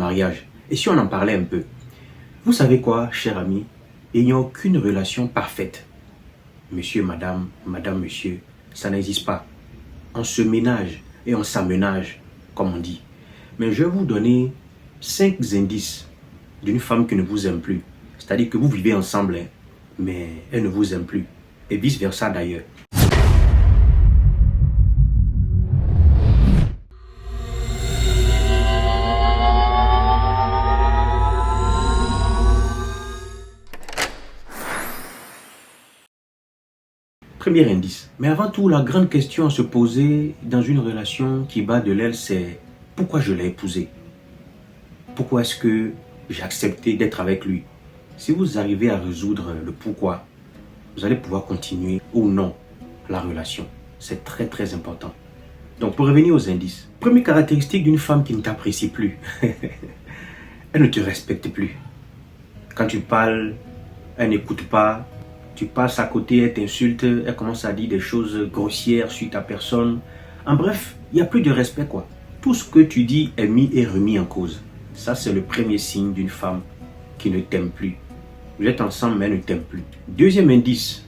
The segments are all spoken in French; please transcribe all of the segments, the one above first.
mariage. Et si on en parlait un peu? Vous savez quoi, cher ami? Il n'y a aucune relation parfaite. Monsieur, madame, madame, monsieur, ça n'existe pas. On se ménage et on s'aménage, comme on dit. Mais je vais vous donner 5 indices d'une femme qui ne vous aime plus. C'est-à-dire que vous vivez ensemble, hein, mais elle ne vous aime plus. Et vice-versa d'ailleurs. Premier indice. Mais avant tout, la grande question à se poser dans une relation qui bat de l'aile, c'est pourquoi je l'ai épousé? Pourquoi est-ce que j'ai accepté d'être avec lui? Si vous arrivez à résoudre le pourquoi, vous allez pouvoir continuer ou non la relation. C'est très très important. Donc pour revenir aux indices. Première caractéristique d'une femme qui ne t'apprécie plus. Elle ne te respecte plus. Quand tu parles, elle n'écoute pas. Tu passes à côté, elle t'insulte, elle commence à dire des choses grossières sur ta personne. En bref, il n'y a plus de respect quoi. Tout ce que tu dis est mis et remis en cause. Ça, c'est le premier signe d'une femme qui ne t'aime plus. Vous êtes ensemble, mais elle ne t'aime plus. Deuxième indice,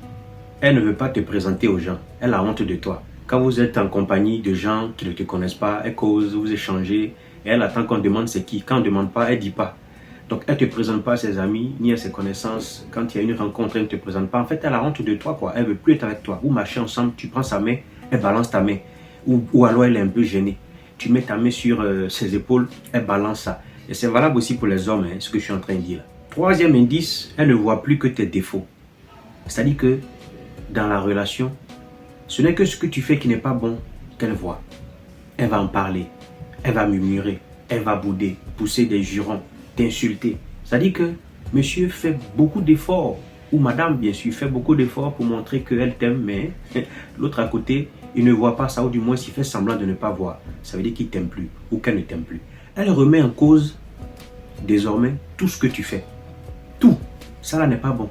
elle ne veut pas te présenter aux gens. Elle a honte de toi. Quand vous êtes en compagnie de gens qui ne te connaissent pas, elle cause, vous échangez, et elle attend qu'on demande c'est qui. Quand on ne demande pas, elle ne dit pas. Donc, elle ne te présente pas à ses amis, ni à ses connaissances. Quand il y a une rencontre, elle ne te présente pas. En fait, elle a honte de toi, quoi. Elle ne veut plus être avec toi. Vous marchez ensemble, tu prends sa main, elle balance ta main. Ou alors, elle est un peu gênée. Tu mets ta main sur ses épaules, elle balance ça. Et c'est valable aussi pour les hommes, hein, ce que je suis en train de dire. Troisième indice, elle ne voit plus que tes défauts. C'est-à-dire que dans la relation, ce n'est que ce que tu fais qui n'est pas bon qu'elle voit. Elle va en parler, elle va murmurer, elle va bouder, pousser des jurons, t'insulter. C'est-à-dire que monsieur fait beaucoup d'efforts, ou madame bien sûr fait beaucoup d'efforts pour montrer qu'elle t'aime, mais l'autre à côté, il ne voit pas ça, ou du moins il fait semblant de ne pas voir. Ça veut dire qu'il t'aime plus, ou qu'elle ne t'aime plus. Elle remet en cause désormais tout ce que tu fais. Tout. Ça là n'est pas bon.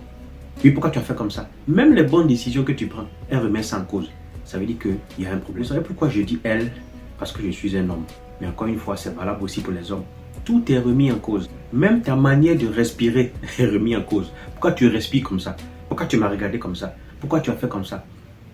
Et pourquoi tu as fait comme ça? Même les bonnes décisions que tu prends, elle remet ça en cause. Ça veut dire qu'il y a un problème. Vous savez pourquoi je dis elle? Parce que je suis un homme. Mais encore une fois, c'est valable aussi pour les hommes. Tout est remis en cause. Même ta manière de respirer est remis en cause. Pourquoi tu respires comme ça? Pourquoi tu m'as regardé comme ça? Pourquoi tu as fait comme ça?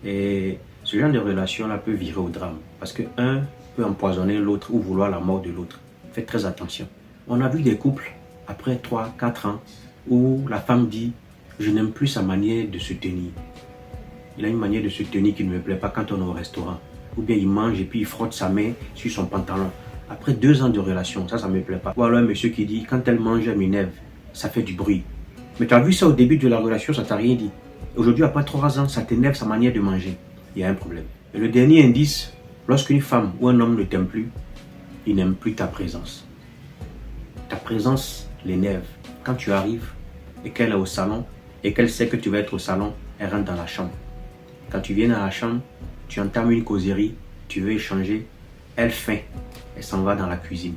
Et ce genre de relation-là peut virer au drame. Parce que un peut empoisonner l'autre ou vouloir la mort de l'autre. Faites très attention. On a vu des couples, après 3, 4 ans, où la femme dit « Je n'aime plus sa manière de se tenir. Il a une manière de se tenir qui ne me plaît pas quand on est au restaurant. » Ou bien il mange et puis il frotte sa main sur son pantalon. Après 2 ans de relation, ça ne me plaît pas. Ou alors un monsieur qui dit, quand elle mange, elle m'énerve, ça fait du bruit. Mais tu as vu ça au début de la relation, ça t'a rien dit. Aujourd'hui, après 3 ans, ça t'énerve sa manière de manger. Il y a un problème. Et le dernier indice, lorsqu'une femme ou un homme ne t'aime plus, il n'aime plus ta présence. Ta présence l'énerve. Quand tu arrives et qu'elle est au salon, et qu'elle sait que tu vas être au salon, elle rentre dans la chambre. Quand tu viens dans la chambre, tu entames une causerie, tu veux échanger, elle feint. Elle s'en va dans la cuisine.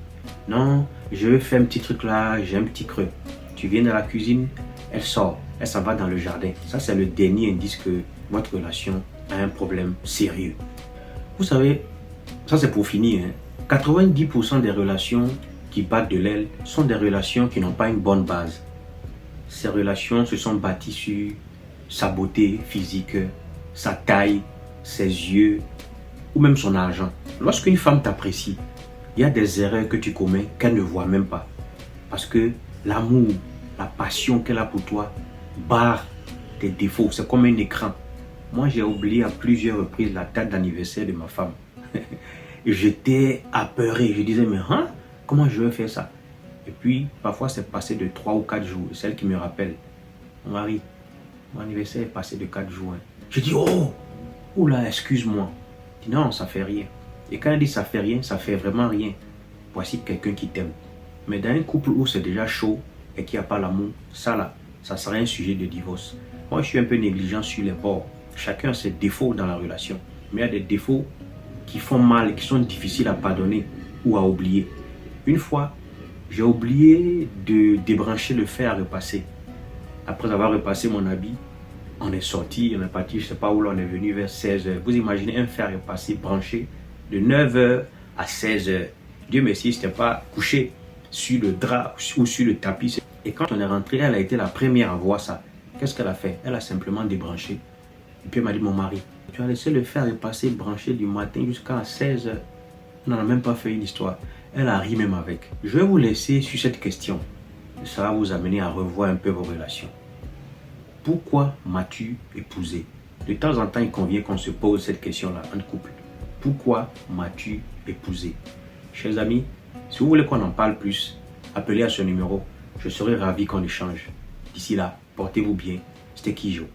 Non, je veux faire un petit truc là, j'ai un petit creux. Tu viens dans la cuisine, elle sort, elle s'en va dans le jardin. Ça, c'est le dernier indice que votre relation a un problème sérieux. Vous savez, ça c'est pour finir, hein. 90% des relations qui battent de l'aile sont des relations qui n'ont pas une bonne base. Ces relations se sont bâties sur sa beauté physique, sa taille, ses yeux ou même son argent. Lorsqu'une femme t'apprécie, il y a des erreurs que tu commets qu'elle ne voit même pas. Parce que l'amour, la passion qu'elle a pour toi barre tes défauts. C'est comme un écran. Moi, j'ai oublié à plusieurs reprises la date d'anniversaire de ma femme. J'étais apeuré. Je disais, mais hein, comment je vais faire ça? Et puis, parfois, c'est passé de 3 ou 4 jours. C'est elle qui me rappelle. Mon mari, mon anniversaire est passé de 4 jours. Je dis, oh, oula, excuse-moi. Je dis, non, ça fait rien. Et quand elle dit ça fait rien, ça fait vraiment rien. Voici quelqu'un qui t'aime. Mais dans un couple où c'est déjà chaud et qu'il n'y a pas l'amour, ça là, ça serait un sujet de divorce. Moi, je suis un peu négligent sur les bords. Chacun a ses défauts dans la relation. Mais il y a des défauts qui font mal et qui sont difficiles à pardonner ou à oublier. Une fois, j'ai oublié de débrancher le fer à repasser. Après avoir repassé mon habit, on est sorti, on est parti, je ne sais pas où, là, on est venu vers 16h. Vous imaginez un fer repassé, branché de 9h à 16h. Dieu merci, je n'étais pas couché. sur le drap ou sur le tapis. Et quand on est rentré, elle a été la première à voir ça. Qu'est-ce qu'elle a fait? Elle a simplement débranché. Et puis elle m'a dit, mon mari, tu as laissé le fer et passer branché du matin jusqu'à 16 h. On n'en a même pas fait une histoire. Elle a ri même avec. Je vais vous laisser sur cette question. Ça va vous amener à revoir un peu vos relations. Pourquoi m'as-tu épousé? De temps en temps, il convient qu'on se pose cette question-là en couple. Pourquoi m'as-tu épousé? Chers amis, si vous voulez qu'on en parle plus, appelez à ce numéro. Je serai ravi qu'on échange. D'ici là, portez-vous bien. C'était Kijo.